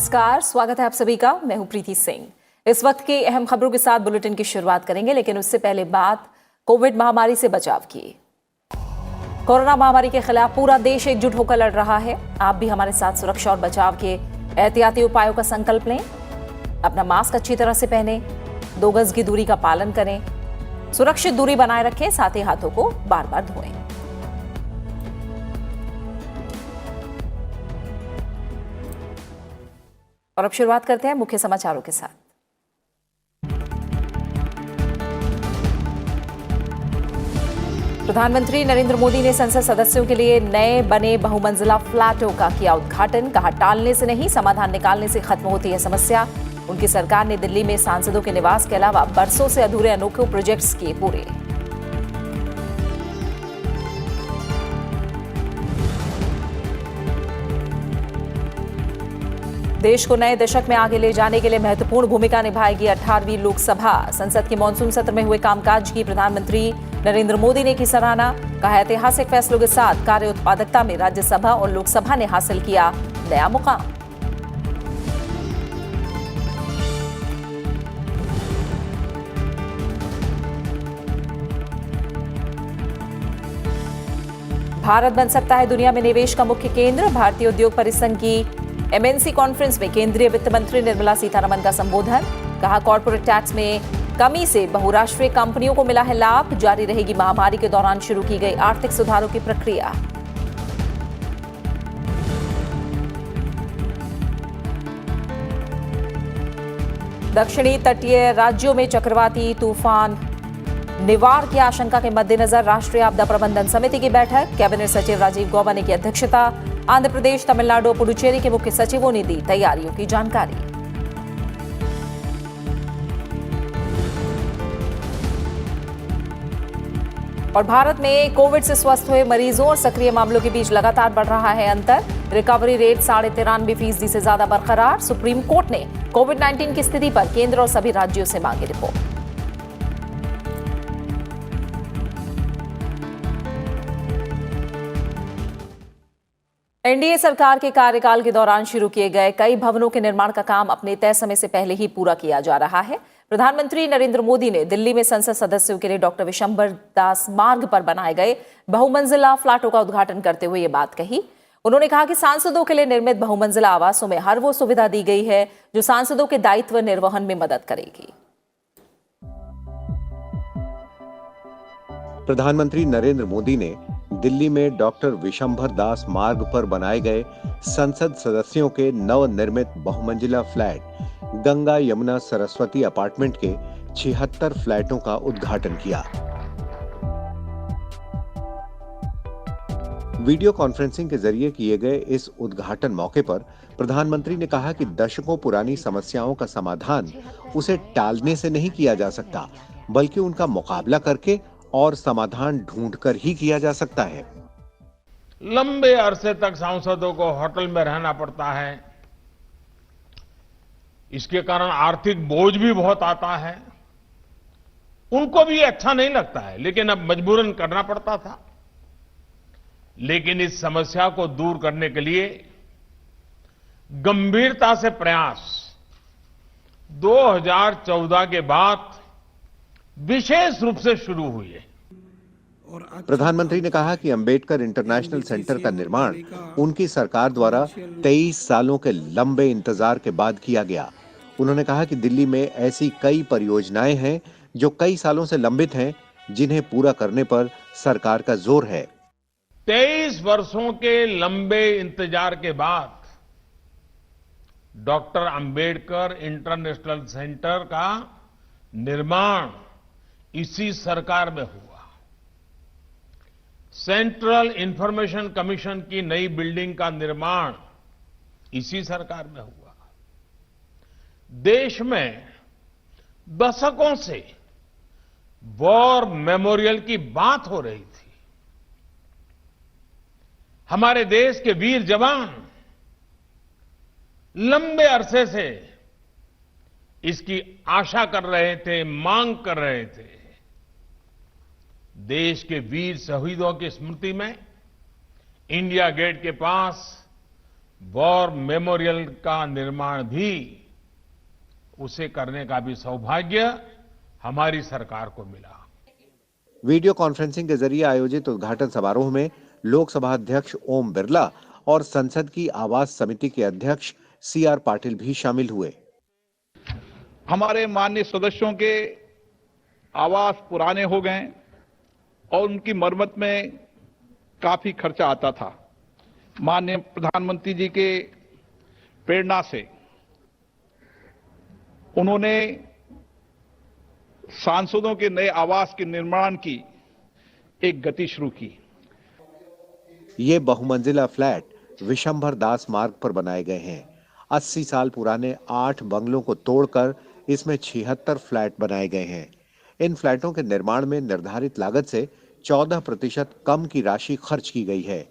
नमस्कार, स्वागत है आप सभी का। मैं हूं प्रीति सिंह। इस वक्त की अहम खबरों के साथ बुलेटिन की शुरुआत करेंगे, लेकिन उससे पहले बात कोविड महामारी से बचाव की। कोरोना महामारी के खिलाफ पूरा देश एकजुट होकर लड़ रहा है। आप भी हमारे साथ सुरक्षा और बचाव के एहतियाती उपायों का संकल्प लें। अपना मास्क अच्छी तरह से पहनें, 2 गज की दूरी का पालन करें, सुरक्षित दूरी बनाए रखें, साथ ही हाथों को बार बार धोएं। और अब शुरुआत करते हैं मुख्य समाचारों के साथ। प्रधानमंत्री नरेंद्र मोदी ने संसद सदस्यों के लिए नए बने बहुमंजिला फ्लैटों का किया उद्घाटन। कहा, टालने से नहीं, समाधान निकालने से खत्म होती है समस्या। उनकी सरकार ने दिल्ली में सांसदों के निवास के अलावा बरसों से अधूरे अनोखे प्रोजेक्ट्स किए पूरे। देश को नए दशक में आगे ले जाने के लिए महत्वपूर्ण भूमिका निभाएगी 18वीं लोकसभा। संसद के मानसून सत्र में हुए कामकाज की प्रधानमंत्री नरेंद्र मोदी ने की सराहना। कहा, ऐतिहासिक फैसलों के साथ कार्य उत्पादकता में राज्यसभा और लोकसभा ने हासिल किया नया मुकाम। भारत बन सकता है दुनिया में निवेश का मुख्य केंद्र। भारतीय उद्योग परिसंघ की एमएनसी कॉन्फ्रेंस में केंद्रीय वित्त मंत्री निर्मला सीतारमण का संबोधन। कहा, कॉर्पोरेट टैक्स में कमी से बहुराष्ट्रीय कंपनियों को मिला है लाभ। जारी रहेगी महामारी के दौरान शुरू की गई आर्थिक सुधारों की प्रक्रिया। दक्षिणी तटीय राज्यों में चक्रवाती तूफान निवार की आशंका के मद्देनजर राष्ट्रीय आपदा प्रबंधन समिति की बैठक। कैबिनेट सचिव राजीव गौबा ने की अध्यक्षता। आंध्र प्रदेश, तमिलनाडु, पुडुचेरी के मुख्य सचिवों ने दी तैयारियों की जानकारी। और भारत में कोविड से स्वस्थ हुए मरीजों और सक्रिय मामलों के बीच लगातार बढ़ रहा है अंतर। रिकवरी रेट 93.5% से ज्यादा बरकरार। सुप्रीम कोर्ट ने कोविड-19 की स्थिति पर केंद्र और सभी राज्यों से मांगी रिपोर्ट। एनडीए सरकार के कार्यकाल के दौरान शुरू किए गए कई भवनों के निर्माण का काम अपने तय समय से पहले ही पूरा किया जा रहा है। प्रधानमंत्री नरेंद्र मोदी ने दिल्ली में संसद सदस्यों के लिए डॉक्टर विशंबर दास मार्ग पर बनाए गए बहुमंजिला फ्लैटों का उद्घाटन करते हुए ये बात कही। उन्होंने कहा कि सांसदों के लिए निर्मित बहुमंजिला आवासों में हर वो सुविधा दी गई है जो सांसदों के दायित्व निर्वहन में मदद करेगी। प्रधानमंत्री नरेंद्र मोदी ने दिल्ली में डॉक्टर विशंबर दास मार्ग पर बनाए गए संसद सदस्यों के नवनिर्मित बहुमंजिला फ्लैट गंगा यमुना सरस्वती अपार्टमेंट के 76 फ्लैटों का उद्घाटन किया। वीडियो कॉन्फ्रेंसिंग के जरिए किए गए इस उद्घाटन मौके पर प्रधानमंत्री ने कहा कि दशकों पुरानी समस्याओं का समाधान उसे टालने से नहीं किया जा सकता, बल्कि उनका मुकाबला करके और समाधान ढूंढकर ही किया जा सकता है। लंबे अरसे तक सांसदों को होटल में रहना पड़ता है। इसके कारण आर्थिक बोझ भी बहुत आता है। उनको भी अच्छा नहीं लगता है, लेकिन अब मजबूरन करना पड़ता था। लेकिन इस समस्या को दूर करने के लिए गंभीरता से प्रयास 2014 के बाद विशेष रूप से शुरू हुई है। प्रधानमंत्री ने कहा कि अंबेडकर इंटरनेशनल सेंटर का निर्माण उनकी सरकार द्वारा 23 सालों के लंबे इंतजार के बाद किया गया। उन्होंने कहा कि दिल्ली में ऐसी कई परियोजनाएं हैं जो कई सालों से लंबित हैं, जिन्हें पूरा करने पर सरकार का जोर है। 23 वर्षों के लंबे इंतजार के बाद डॉक्टर अंबेडकर इंटरनेशनल सेंटर का निर्माण इसी सरकार में हुआ। सेंट्रल इंफॉर्मेशन कमीशन की नई बिल्डिंग का निर्माण इसी सरकार में हुआ। देश में दशकों से वॉर मेमोरियल की बात हो रही थी। हमारे देश के वीर जवान लंबे अरसे से इसकी आशा कर रहे थे, मांग कर रहे थे। देश के वीर शहीदों की स्मृति में इंडिया गेट के पास वॉर मेमोरियल का निर्माण भी, उसे करने का भी सौभाग्य हमारी सरकार को मिला। वीडियो कॉन्फ्रेंसिंग के जरिए आयोजित उद्घाटन समारोह में लोकसभा अध्यक्ष ओम बिरला और संसद की आवास समिति के अध्यक्ष सीआर पाटिल भी शामिल हुए। हमारे माननीय सदस्यों के आवास पुराने हो गए और उनकी मरम्मत में काफी खर्चा आता था। माननीय प्रधानमंत्री जी के प्रेरणा से उन्होंने सांसदों के नए आवास के निर्माण की एक गति शुरू की। ये बहुमंजिला फ्लैट विशंभर दास मार्ग पर बनाए गए हैं। 80 साल पुराने 8 बंगलों को तोड़कर इसमें 76 फ्लैट बनाए गए हैं। इन फ्लैटों के निर्माण में निर्धारित लागत से 14% कम की राशि खर्च की गई है।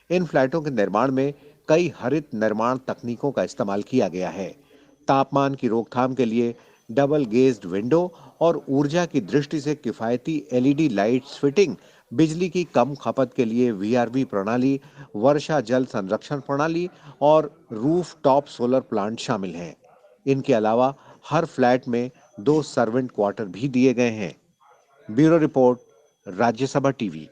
इन फ्लैटों के निर्माण में कई हरित निर्माण तकनीकों का इस्तेमाल किया गया है। तापमान की रोकथाम के लिए डबल गेज्ड विंडो और ऊर्जा की दृष्टि से किफायती एलईडी लाइट्स फिटिंग, बिजली की कम खपत के लिए वीआरवी प्रणाली, वर्षा जल संरक्षण प्रणाली और रूफ टॉप सोलर प्लांट शामिल हैं। इनके अलावा हर फ्लैट में 2 सर्वेंट क्वार्टर भी दिए गए हैं। Bureau report, Rajya Sabha TV.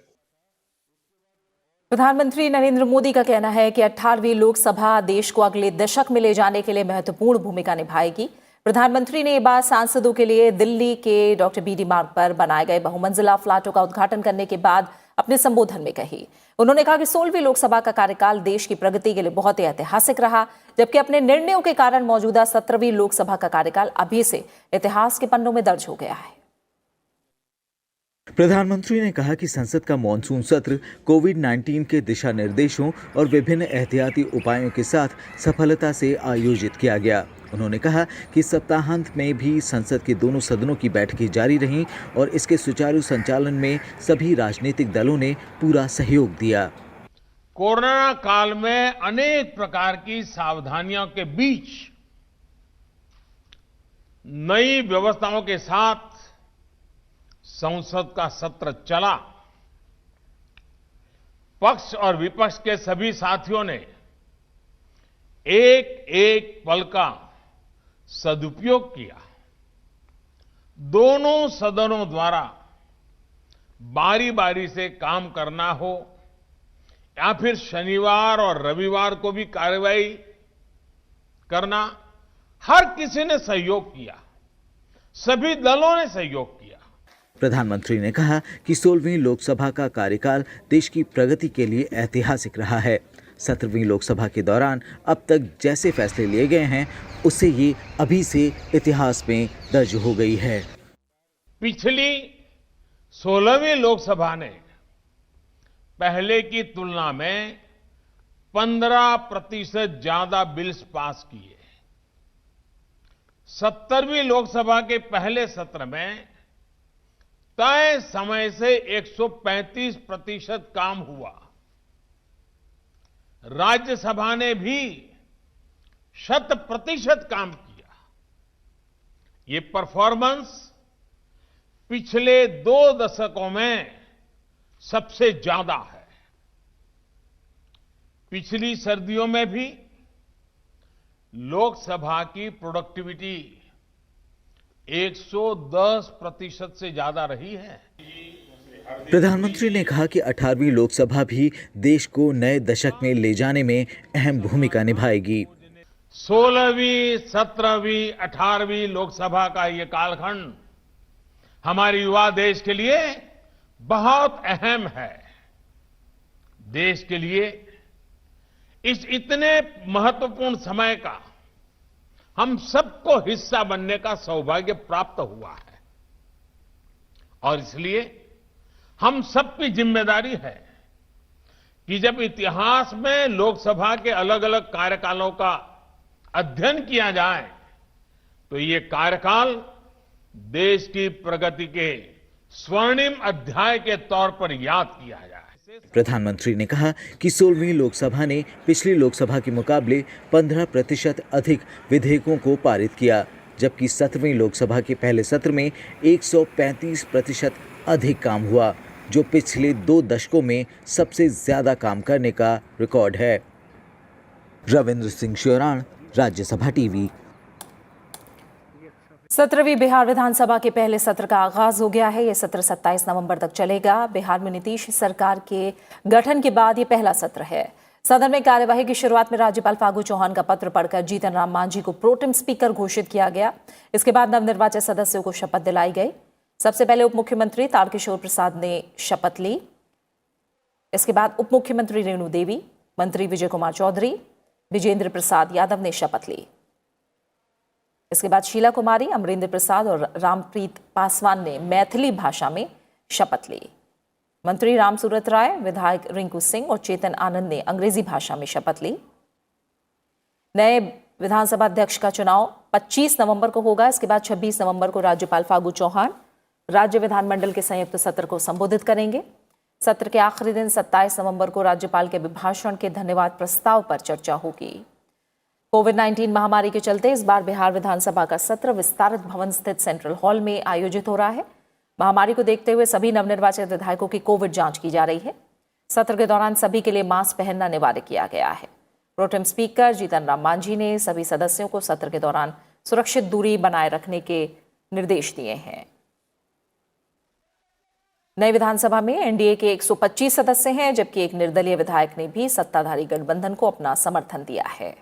प्रधानमंत्री नरेंद्र मोदी का कहना है कि 18वीं लोकसभा देश को अगले दशक में ले जाने के लिए महत्वपूर्ण भूमिका निभाएगी। प्रधानमंत्री ने ये बात सांसदों के लिए दिल्ली के डॉक्टर बीडी मार्ग पर बनाए गए बहुमंजिला फ्लैटों का उद्घाटन करने के बाद अपने संबोधन में कही। उन्होंने कहा कि 16वीं लोकसभा का कार्यकाल देश की प्रगति के लिए बहुत ही ऐतिहासिक रहा, जबकि अपने निर्णयों के कारण मौजूदा 17वीं लोकसभा का कार्यकाल अभी से इतिहास के पन्नों में दर्ज हो गया है। प्रधानमंत्री ने कहा कि संसद का मॉनसून सत्र कोविड-19 के दिशा निर्देशों और विभिन्न एहतियाती उपायों के साथ सफलता से आयोजित किया गया। उन्होंने कहा कि सप्ताहांत में भी संसद के दोनों सदनों की बैठकें जारी रहीं और इसके सुचारू संचालन में सभी राजनीतिक दलों ने पूरा सहयोग दिया। कोरोना काल में अनेक प्रकार की सावधानियों के बीच नई व्यवस्थाओं के साथ संसद का सत्र चला। पक्ष और विपक्ष के सभी साथियों ने एक एक पल का सदुपयोग किया। दोनों सदनों द्वारा बारी बारी से काम करना हो या फिर शनिवार और रविवार को भी कार्यवाही करना, हर किसी ने सहयोग किया, सभी दलों ने सहयोग किया। प्रधानमंत्री ने कहा कि 16वीं लोकसभा का कार्यकाल देश की प्रगति के लिए ऐतिहासिक रहा है। 17वीं लोकसभा के दौरान अब तक जैसे फैसले लिए गए हैं, उससे ये अभी से इतिहास में दर्ज हो गई है। पिछली 16वीं लोकसभा ने पहले की तुलना में 15% ज्यादा बिल्स पास किए। 17वीं लोकसभा के पहले सत्र में तय समय से 135% काम हुआ। राज्यसभा ने भी 100% काम किया। ये परफॉर्मेंस पिछले 2 दशकों में सबसे ज्यादा है। पिछली सर्दियों में भी लोकसभा की प्रोडक्टिविटी 110% से ज्यादा रही है। प्रधानमंत्री ने कहा कि 18वीं लोकसभा भी देश को नए दशक में ले जाने में अहम भूमिका निभाएगी। 16वीं, 17वीं, 18वीं लोकसभा का ये कालखंड हमारे युवा देश के लिए बहुत अहम है। देश के लिए इस इतने महत्वपूर्ण समय का हम सबको हिस्सा बनने का सौभाग्य प्राप्त हुआ है और इसलिए हम सबकी जिम्मेदारी है कि जब इतिहास में लोकसभा के अलग अलग कार्यकालों का अध्ययन किया जाए तो ये कार्यकाल देश की प्रगति के स्वर्णिम अध्याय के तौर पर याद किया जाए। प्रधानमंत्री ने कहा कि 16वीं लोकसभा ने पिछली लोकसभा के मुकाबले 15% अधिक विधेयकों को पारित किया, जबकि 17वीं लोकसभा के पहले सत्र में 135% अधिक काम हुआ, जो पिछले 2 दशकों में सबसे ज्यादा काम करने का रिकॉर्ड है। रविंद्र सिंह श्योराण, राज्यसभा टीवी। 17वीं बिहार विधानसभा के पहले सत्र का आगाज हो गया है। यह सत्र 27 नवंबर तक चलेगा। बिहार में नीतीश सरकार के गठन के बाद यह पहला सत्र है। सदन में कार्यवाही की शुरुआत में राज्यपाल फागू चौहान का पत्र पढ़कर जीतन राम मांझी को प्रोटेम स्पीकर घोषित किया गया। इसके बाद नवनिर्वाचित सदस्यों को शपथ दिलाई गई। सबसे पहले उप मुख्यमंत्री तारकिशोर प्रसाद ने शपथ ली। इसके बाद उप मुख्यमंत्री रेणु देवी, मंत्री विजय कुमार चौधरी, विजेंद्र प्रसाद यादव ने शपथ ली। इसके बाद शीला कुमारी, अमरेंद्र प्रसाद और रामप्रीत पासवान ने मैथिली भाषा में शपथ ली। मंत्री रामसूरत राय, विधायक रिंकू सिंह और चेतन आनंद ने अंग्रेजी भाषा में शपथ ली। नए विधानसभा अध्यक्ष का चुनाव 25 नवंबर को होगा। इसके बाद 26 नवंबर को राज्यपाल फागू चौहान राज्य विधानमंडल के संयुक्त सत्र को संबोधित करेंगे। सत्र के आखिरी दिन 27 नवंबर को राज्यपाल के अभिभाषण के धन्यवाद प्रस्ताव पर चर्चा होगी। कोविड-19 महामारी के चलते इस बार बिहार विधानसभा का सत्र विस्तारित भवन स्थित सेंट्रल हॉल में आयोजित हो रहा है। महामारी को देखते हुए सभी नवनिर्वाचित विधायकों की कोविड जांच की जा रही है। सत्र के दौरान सभी के लिए मास्क पहनना अनिवार्य किया गया है। प्रोटेम स्पीकर जीतन राम मांझी ने सभी सदस्यों को सत्र के दौरान सुरक्षित दूरी बनाए रखने के निर्देश दिए हैं। नई विधानसभा में एनडीए के 125 सदस्य हैं, जबकि एक निर्दलीय विधायक ने भी सत्ताधारी गठबंधन को अपना समर्थन दिया है।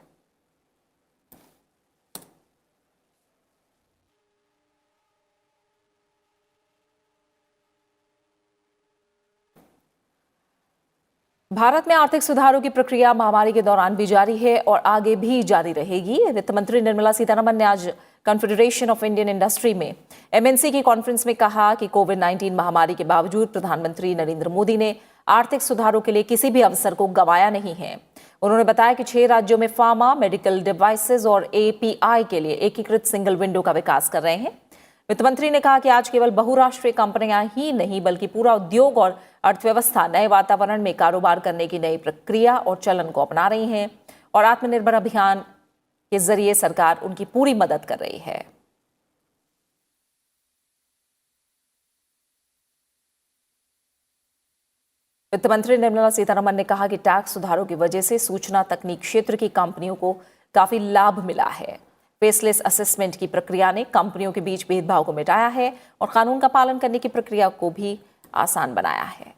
भारत में आर्थिक सुधारों की प्रक्रिया महामारी के दौरान भी जारी है और आगे भी जारी रहेगी। वित्त मंत्री निर्मला सीतारमण ने आज कॉन्फेडरेशन ऑफ इंडियन इंडस्ट्री में एमएनसी की कॉन्फ्रेंस में कहा कि कोविड-19 महामारी के बावजूद प्रधानमंत्री नरेंद्र मोदी ने आर्थिक सुधारों के लिए किसी भी अवसर को गंवाया नहीं है। उन्होंने बताया कि 6 राज्यों में फार्मा, मेडिकल डिवाइसेज और एपीआई के लिए एकीकृत सिंगल विंडो का विकास कर रहे हैं। वित्त मंत्री ने कहा कि आज केवल बहुराष्ट्रीय कंपनियां ही नहीं बल्कि पूरा उद्योग और अर्थव्यवस्था नए वातावरण में कारोबार करने की नई प्रक्रिया और चलन को अपना रही हैं और आत्मनिर्भर अभियान के जरिए सरकार उनकी पूरी मदद कर रही है। वित्त मंत्री निर्मला सीतारमण ने कहा कि टैक्स सुधारों की वजह से सूचना तकनीक क्षेत्र की कंपनियों को काफी लाभ मिला है। फेसलेस असेसमेंट की प्रक्रिया ने कंपनियों के बीच भेदभाव को मिटाया है और कानून का पालन करने की प्रक्रिया को भी आसान बनाया है।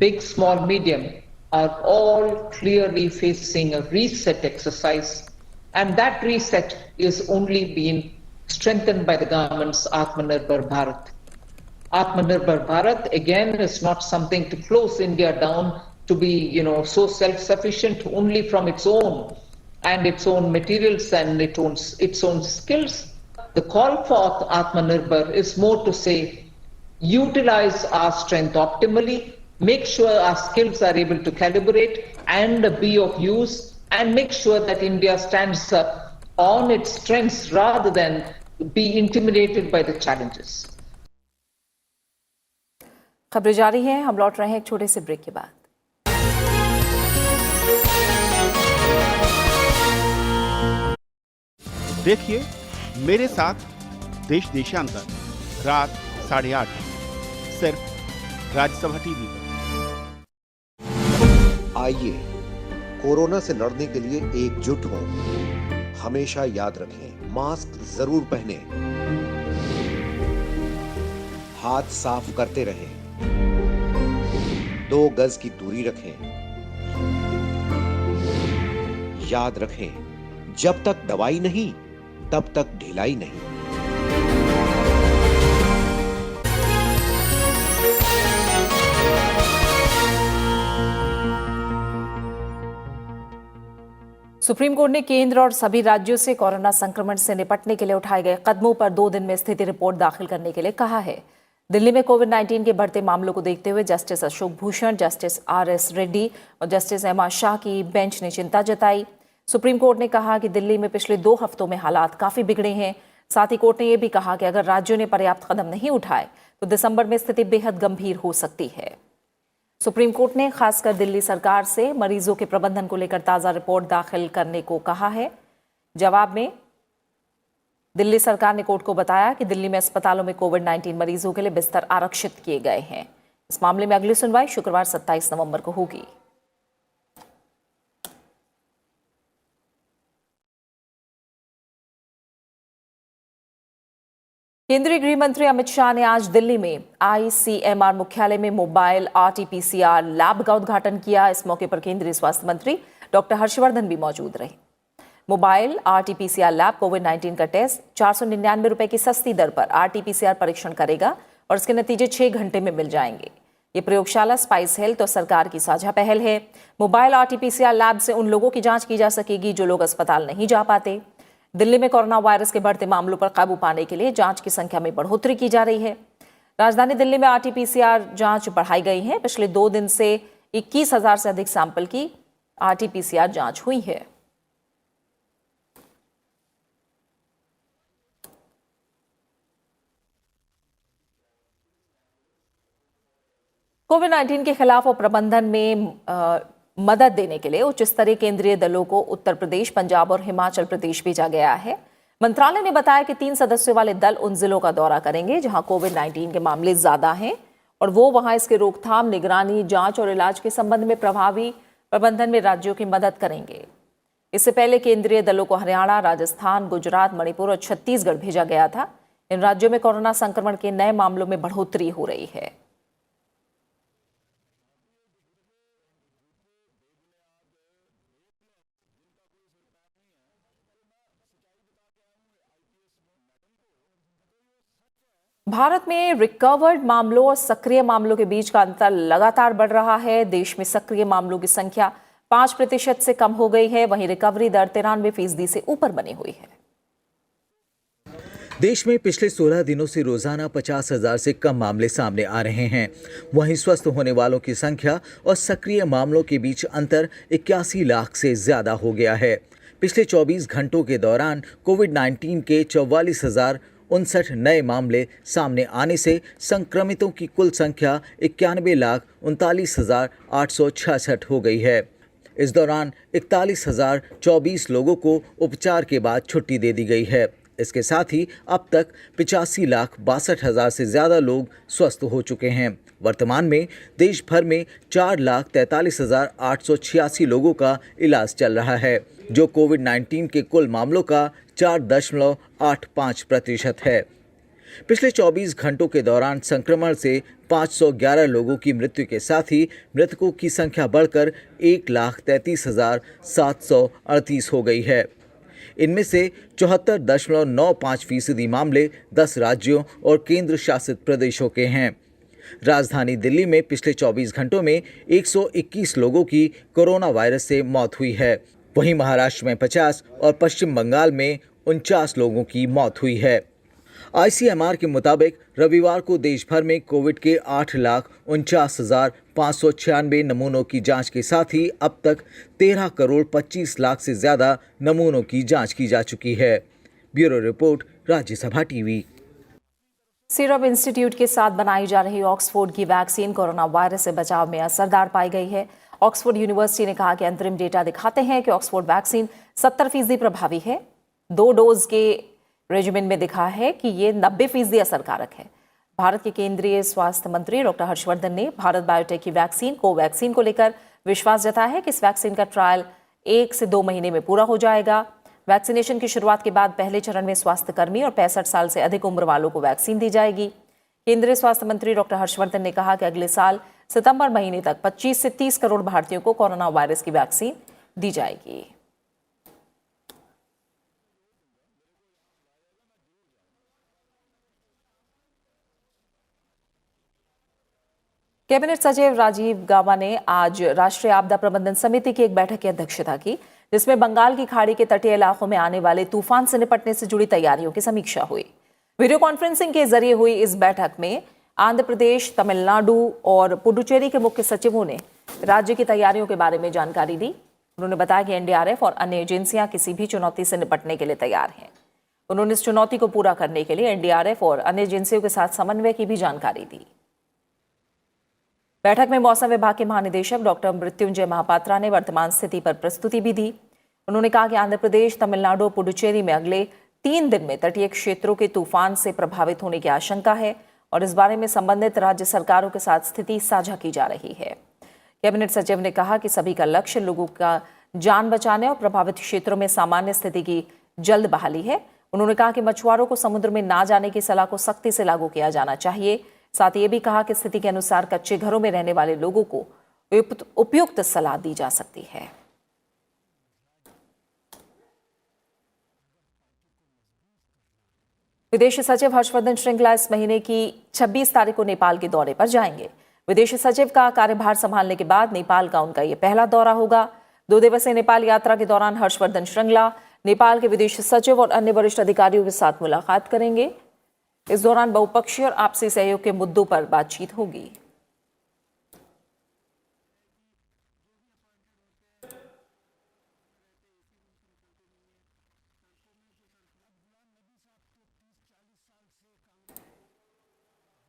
Big, small, medium are all clearly facing a reset exercise, and that reset is only being strengthened by the government's Atmanirbhar Bharat. Atmanirbhar Bharat again is not something to close India down to be, so self-sufficient only from its own and its own materials and its own skills. The call for Atmanirbhar is more to say, utilize our strength optimally, make sure our skills are able to calibrate and be of use, and make sure that India stands up on its strengths rather than be intimidated by the challenges. खबरें जारी हैं। हम लौट रहे हैं एक छोटे से ब्रेक के बाद। देखिए मेरे साथ देश देशांतर रात 8:30 सिर्फ राज्यसभा टीवी पर। आइए कोरोना से लड़ने के लिए एकजुट हों। हमेशा याद रखें, मास्क जरूर पहनें, हाथ साफ करते रहें, 2 गज की दूरी रखें। याद रखें, जब तक दवाई नहीं तब तक ढिलाई नहीं। सुप्रीम कोर्ट ने केंद्र और सभी राज्यों से कोरोना संक्रमण से निपटने के लिए उठाए गए कदमों पर 2 दिन में स्थिति रिपोर्ट दाखिल करने के लिए कहा है। दिल्ली में कोविड-19 के बढ़ते मामलों को देखते हुए justice Ashok Bhushan, justice RS. Reddy और जस्टिस एम.आर. शाह की बेंच ने चिंता जताई। सुप्रीम कोर्ट ने कहा कि दिल्ली में पिछले 2 हफ्तों में हालात काफी बिगड़े हैं। साथ ही कोर्ट ने यह भी कहा कि अगर राज्यों ने पर्याप्त कदम नहीं उठाए तो दिसंबर में स्थिति बेहद गंभीर हो सकती है। सुप्रीम कोर्ट ने खासकर दिल्ली सरकार से मरीजों के प्रबंधन को लेकर ताजा रिपोर्ट दाखिल करने को कहा है। जवाब में दिल्ली सरकार ने कोर्ट को बताया कि दिल्ली में अस्पतालों में कोविड-19 मरीजों के लिए बिस्तर आरक्षित किए गए हैं। इस मामले में अगली सुनवाई शुक्रवार 27 नवंबर को होगी। केंद्रीय गृह मंत्री अमित शाह ने आज दिल्ली में आईसीएमआर मुख्यालय में मोबाइल आरटी-पीसीआर लैब का उद्घाटन किया। इस मौके पर केंद्रीय स्वास्थ्य मंत्री डॉक्टर हर्षवर्धन भी मौजूद रहे। मोबाइल आरटी-पीसीआर लैब कोविड-19 का टेस्ट 499 रुपए की सस्ती दर पर आरटी-पीसीआर परीक्षण करेगा और इसके नतीजे 6 घंटे में मिल जाएंगे। ये प्रयोगशाला स्पाइस हेल्थ और सरकार की साझा पहल है। मोबाइल आरटी-पीसीआर लैब से उन लोगों की जांच की जा सकेगी जो लोग अस्पताल नहीं जा पाते। दिल्ली में कोरोना वायरस के बढ़ते मामलों पर काबू पाने के लिए जांच की संख्या में बढ़ोतरी की जा रही है। राजधानी दिल्ली में आरटी-पीसीआर जांच बढ़ाई गई है। पिछले 2 दिन से 21,000 से अधिक सैंपल की आरटी-पीसीआर जांच हुई है। कोविड-19 के खिलाफ और प्रबंधन में मदद देने के लिए उच्च स्तरीय केंद्रीय दलों को उत्तर प्रदेश, पंजाब और हिमाचल प्रदेश भेजा गया है। मंत्रालय ने बताया कि 3 सदस्यों वाले दल उन जिलों का दौरा करेंगे जहां कोविड-19 के मामले ज्यादा हैं और वो वहां इसके रोकथाम, निगरानी, जांच और इलाज के संबंध में प्रभावी प्रबंधन में राज्यों की मदद करेंगे। इससे पहले केंद्रीय दलों को हरियाणा, राजस्थान, गुजरात, मणिपुर और छत्तीसगढ़ भेजा गया था। इन राज्यों में कोरोना संक्रमण के नए मामलों में बढ़ोतरी हो रही है। भारत में रिकवर्ड मामलों और सक्रिय मामलों के बीच का अंतर लगातार बढ़ रहा है। देश में सक्रिय मामलों की संख्या 5% से कम हो गई है, वहीं रिकवरी दर 93% से ऊपर बनी हुई है। देश में पिछले 16 दिनों से रोजाना 50,000 से कम मामले सामने आ रहे हैं। वहीं स्वस्थ होने वालों की संख्या और सक्रिय मामलों के बीच अंतर 81 लाख से ज्यादा हो गया है। पिछले 24 घंटों के दौरान कोविड-19 के 44,059 नए मामले सामने आने से संक्रमितों की कुल संख्या 91,39,866 हो गई है। इस दौरान 41,024 लोगों को उपचार के बाद छुट्टी दे दी गई है। इसके साथ ही अब तक 85,62,000 से ज़्यादा लोग स्वस्थ हो चुके हैं। वर्तमान में देश भर में 4,43,886 लोगों का इलाज चल रहा है, जो कोविड-19 के कुल मामलों का 4.85% है। पिछले 24 घंटों के दौरान संक्रमण से 511 लोगों की मृत्यु के साथ ही मृतकों की संख्या बढ़कर 1,33,738 हो गई है। इनमें से 74.95% मामले 10 राज्यों और केंद्र शासित प्रदेशों के हैं। राजधानी दिल्ली में पिछले 24 घंटों में 121 लोगों की कोरोना वायरस से मौत हुई है। वहीं महाराष्ट्र में 50 और पश्चिम बंगाल में 49 लोगों की मौत हुई है। आईसीएमआर के मुताबिक रविवार को देश भर में कोविड के 8,49,596 नमूनों की जांच के साथ ही अब तक 13 करोड़ 25 लाख से ज्यादा नमूनों की जांच की जा चुकी है। Bureau report, Rajya Sabha TV. Serum institute के साथ बनाई जा रही ऑक्सफोर्ड की वैक्सीन कोरोना वायरस से बचाव में असरदार पाई गई है। ऑक्सफोर्ड यूनिवर्सिटी ने कहा कि अंतरिम डेटा दिखाते हैं कि ऑक्सफोर्ड वैक्सीन 70% प्रभावी है। 2 डोज के रेजिमेन में दिखा है कि ये 90% असरकारक है। भारत के केंद्रीय स्वास्थ्य मंत्री डॉक्टर हर्षवर्धन ने भारत बायोटेक की वैक्सीन कोवैक्सीन को लेकर विश्वास जताया है कि इस वैक्सीन का ट्रायल 1 से 2 महीने में पूरा हो जाएगा। वैक्सीनेशन की शुरुआत के बाद पहले चरण में स्वास्थ्यकर्मी और 65 साल से अधिक उम्र वालों को वैक्सीन दी जाएगी। केंद्रीय स्वास्थ्य मंत्री डॉक्टर हर्षवर्धन ने कहा कि अगले साल सितंबर महीने तक 25 से 30 करोड़ भारतीयों को कोरोना वायरस की वैक्सीन दी जाएगी। कैबिनेट सचिव राजीव गाबा ने आज राष्ट्रीय आपदा प्रबंधन समिति की एक बैठक की अध्यक्षता की, जिसमें बंगाल की खाड़ी के तटीय इलाकों में आने वाले तूफान से निपटने से जुड़ी तैयारियों की समीक्षा हुई। वीडियो कॉन्फ्रेंसिंग के जरिए हुई इस बैठक में आंध्र प्रदेश, तमिलनाडु और पुडुचेरी के मुख्य सचिवों ने राज्य की तैयारियों के बारे में जानकारी दी। उन्होंने बताया कि एनडीआरएफ और अन्य एजेंसियां किसी भी चुनौती से निपटने के लिए तैयार हैं। उन्होंने इस चुनौती को पूरा करने के लिए एनडीआरएफ और अन्य एजेंसियों के साथ समन्वय की भी जानकारी दी। बैठक में मौसम विभाग के महानिदेशक डॉक्टर मृत्युंजय महापात्रा ने वर्तमान स्थिति पर प्रस्तुति भी दी। उन्होंने कहा कि आंध्र प्रदेश, तमिलनाडु और पुडुचेरी में अगले 3 दिन में तटीय क्षेत्रों के तूफान से प्रभावित होने की आशंका है और इस बारे में संबंधित राज्य सरकारों के साथ स्थिति साझा की जा रही है। कैबिनेट सचिव ने कहा कि सभी का लक्ष्य लोगों का जान बचाने और प्रभावित क्षेत्रों में सामान्य स्थिति की जल्द बहाली है। उन्होंने कहा कि मछुआरों को समुद्र में ना जाने की सलाह को सख्ती से लागू किया जाना चाहिए। साथ ही ये भी कहा कि स्थिति के अनुसार कच्चे घरों में रहने वाले लोगों को उपयुक्त सलाह दी जा सकती है। विदेश सचिव हर्षवर्धन श्रृंगला इस महीने की 26 तारीख को नेपाल के दौरे पर जाएंगे। विदेश सचिव का कार्यभार संभालने के बाद नेपाल का उनका यह पहला दौरा होगा। 2 दिवसीय नेपाल यात्रा के दौरान हर्षवर्धन श्रृंगला नेपाल के विदेश सचिव और अन्य वरिष्ठ अधिकारियों के साथ मुलाकात करेंगे। इस दौरान बहुपक्षीय और आपसी सहयोग के मुद्दों पर बातचीत होगी।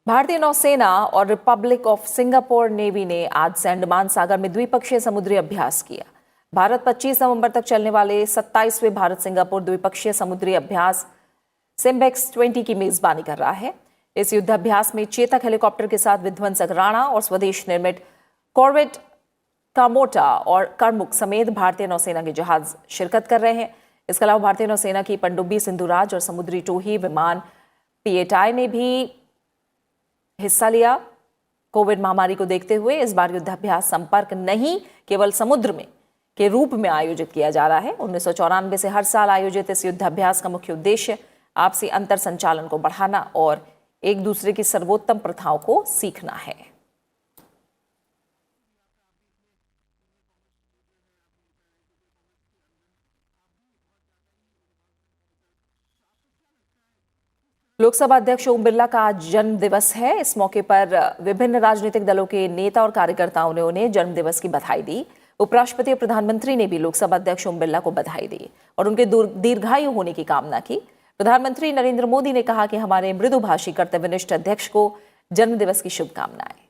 भारतीय नौसेना और रिपब्लिक ऑफ सिंगापुर नेवी ने आज से अंडमान सागर में द्विपक्षीय समुद्री अभ्यास किया। भारत 25 नवंबर तक चलने वाले 27वें भारत सिंगापुर द्विपक्षीय समुद्री अभ्यास सिम्बेक्स 20 की मेजबानी कर रहा है। इस युद्धाभ्यास में चेतक हेलीकॉप्टर के साथ विध्वंसक राणा और स्वदेश निर्मित कॉर्वेट कामोटा और करमुक समेत भारतीय नौसेना के जहाज शिरकत कर रहे हैं। इसके अलावा भारतीय नौसेना की पनडुब्बी सिंधुराज और समुद्री टोही विमान पीएटाई ने भी हिस्सा लिया। कोविड महामारी को देखते हुए इस बार युद्धाभ्यास संपर्क नहीं केवल समुद्र में के रूप में आयोजित किया जा रहा है। 1994 से हर साल आयोजित इस युद्धाभ्यास का मुख्य उद्देश्य आपसी अंतर संचालन को बढ़ाना और एक दूसरे की सर्वोत्तम प्रथाओं को सीखना है। लोकसभा अध्यक्ष ओम बिरला का आज जन्म दिवस है। इस मौके पर विभिन्न राजनीतिक दलों के नेता और कार्यकर्ताओं ने उन्हें जन्म दिवस की बधाई दी। उपराष्ट्रपति और प्रधानमंत्री ने भी लोकसभा अध्यक्ष ओम बिरला को बधाई दी और उनके दीर्घायु होने की कामना की। प्रधानमंत्री नरेंद्र मोदी ने कहा कि हमारे मृदुभाषी कर्तव्यनिष्ठ अध्यक्ष को जन्म दिवस की शुभकामनाएं।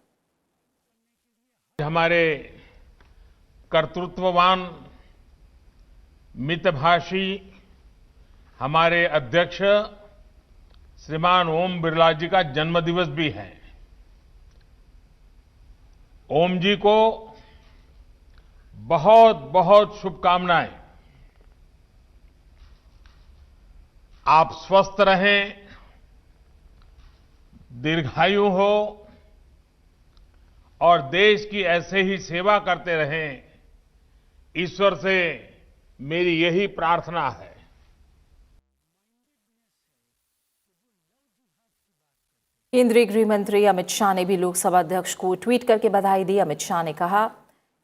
हमारे कर्तृत्ववान मितभाषी हमारे अध्यक्ष श्रीमान ओम बिरला जी का जन्मदिवस भी है। ओम जी को बहुत बहुत शुभकामनाएं। आप स्वस्थ रहें, दीर्घायु हो और देश की ऐसे ही सेवा करते रहें, ईश्वर से मेरी यही प्रार्थना है। केंद्रीय गृह मंत्री अमित शाह ने भी लोकसभा अध्यक्ष को ट्वीट करके बधाई दी। अमित शाह ने कहा,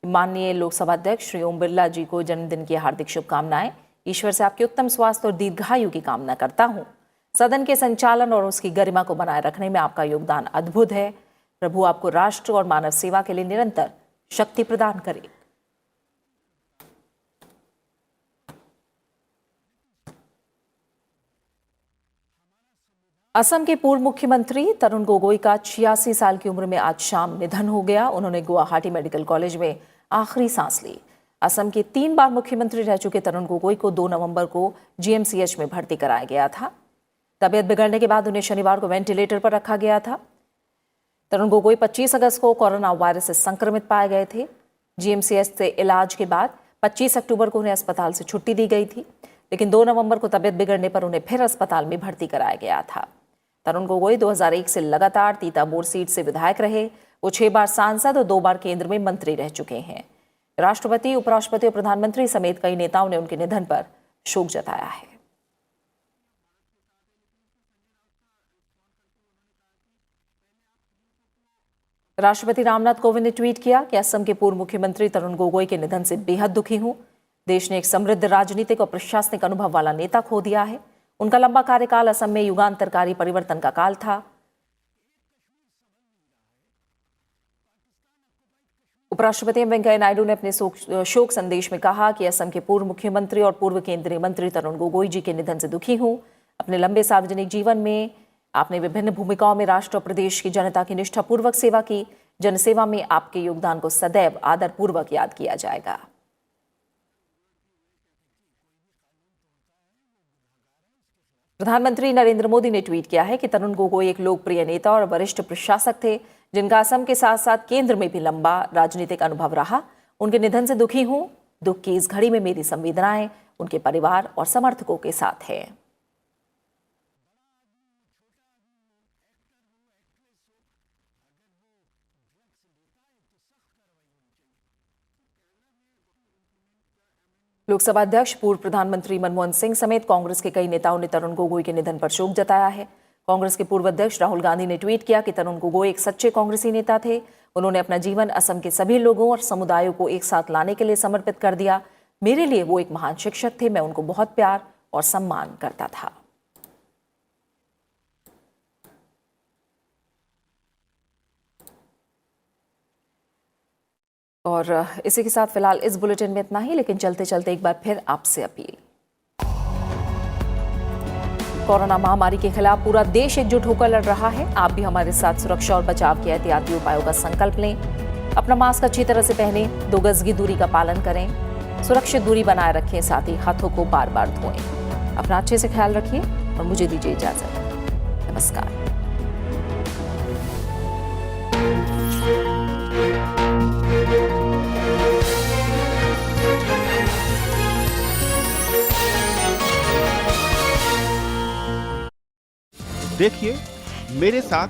माननीय लोकसभा अध्यक्ष श्री ओम बिरला जी को जन्मदिन की हार्दिक शुभकामनाएं। ईश्वर से आपके उत्तम स्वास्थ्य और दीर्घायु की कामना करता हूं। सदन के संचालन और उसकी गरिमा को बनाए रखने में आपका योगदान अद्भुत है। प्रभु आपको राष्ट्र और मानव सेवा के लिए निरंतर शक्ति प्रदान करे। असम के पूर्व मुख्यमंत्री तरुण गोगोई का 86 साल की उम्र में आज शाम निधन हो गया। उन्होंने गुवाहाटी मेडिकल कॉलेज में आखिरी सांस ली। असम के 3 बार मुख्यमंत्री रह चुके तरुण गोगोई को 2 नवंबर को जीएमसीएच में भर्ती कराया गया था। तबीयत बिगड़ने के बाद उन्हें शनिवार को वेंटिलेटर पर रखा गया था। तरुण गोगोई 25 अगस्त को कोरोना वायरस से संक्रमित पाए गए थे। जीएमसीएच से इलाज के बाद 25 अक्टूबर को उन्हें अस्पताल से छुट्टी दी गई थी, लेकिन 2 नवंबर को तबीयत बिगड़ने पर उन्हें फिर अस्पताल में भर्ती कराया गया था। तरुण गोगोई 2001 से लगातार तीताबोर सीट से विधायक रहे। वो 6 बार सांसद और 2 बार केंद्र में मंत्री रह चुके हैं। राष्ट्रपति, उपराष्ट्रपति और प्रधानमंत्री समेत कई नेताओं ने उनके निधन पर शोक जताया है। राष्ट्रपति रामनाथ कोविंद ने ट्वीट किया कि असम के पूर्व मुख्यमंत्री तरुण गोगोई के निधन से बेहद दुखी हूं। देश ने एक समृद्ध राजनीतिक और प्रशासनिक अनुभव वाला नेता खो दिया है। उनका लंबा कार्यकाल असम में युगांतरकारी परिवर्तन का काल था। उपराष्ट्रपति वेंकैया नायडू ने अपने शोक संदेश में कहा कि असम के पूर्व मुख्यमंत्री और पूर्व केंद्रीय मंत्री तरुण गोगोई जी के निधन से दुखी हूं। अपने लंबे सार्वजनिक जीवन में आपने विभिन्न भूमिकाओं में राष्ट्र और प्रदेश की जनता की निष्ठापूर्वक सेवा की। जनसेवा में आपके योगदान को सदैव आदरपूर्वक याद किया जाएगा। प्रधानमंत्री नरेंद्र मोदी ने ट्वीट किया है कि तरुण गोगोई एक लोकप्रिय नेता और वरिष्ठ प्रशासक थे, जिनका असम के साथ साथ केंद्र में भी लंबा राजनीतिक अनुभव रहा। उनके निधन से दुखी हूं। दुख की इस घड़ी में मेरी संवेदनाएं उनके परिवार और समर्थकों के साथ है। लोकसभा अध्यक्ष पूर्व प्रधानमंत्री मनमोहन सिंह समेत कांग्रेस के कई नेताओं ने तरुण गोगोई के निधन पर शोक जताया है। कांग्रेस के पूर्व अध्यक्ष राहुल गांधी ने ट्वीट किया कि तरुण गोगोई एक सच्चे कांग्रेसी नेता थे। उन्होंने अपना जीवन असम के सभी लोगों और समुदायों को एक साथ लाने के लिए समर्पित कर दिया। मेरे लिए वो एक महान शिक्षक थे। मैं उनको बहुत प्यार और सम्मान करता था। और इसी के साथ फिलहाल इस बुलेटिन में इतना ही, लेकिन चलते चलते एक बार फिर आपसे अपील। कोरोना महामारी के खिलाफ पूरा देश एकजुट होकर लड़ रहा है। आप भी हमारे साथ सुरक्षा और बचाव के एहतियाती उपायों का संकल्प लें। अपना मास्क अच्छी तरह से पहनें, 2 गज की दूरी का पालन करें, सुरक्षित दूरी बनाए रखें, साथ ही हाथों को बार बार धोएं। अपना अच्छे से ख्याल रखिए और मुझे दीजिए इजाजत। नमस्कार। देखिए मेरे साथ